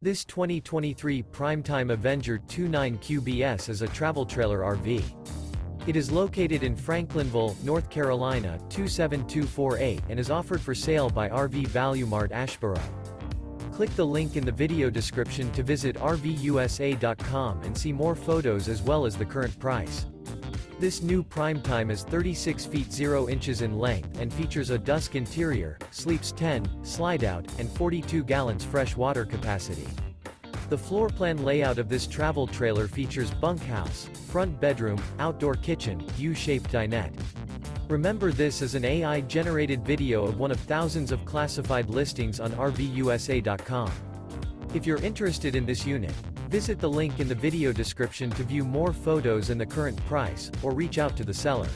This 2023 Prime Time Avenger 29QBS is a travel trailer RV. It is located in Franklinville, North Carolina 27248 and is offered for sale by RV Value Mart Asheboro. Click the link in the video description to visit RVUSA.com and see more photos as well as the current price. This new Prime Time is 36 feet 0 inches in length and features a Dusk interior, sleeps 10, Slideout, and 42 gallons fresh water capacity. The floor plan layout of this travel trailer features bunkhouse, front bedroom, outdoor kitchen, U-shaped dinette. Remember, this is an AI-generated video of one of thousands of classified listings on RVUSA.com. If you're interested in this unit, visit the link in the video description to view more photos and the current price, or reach out to the seller.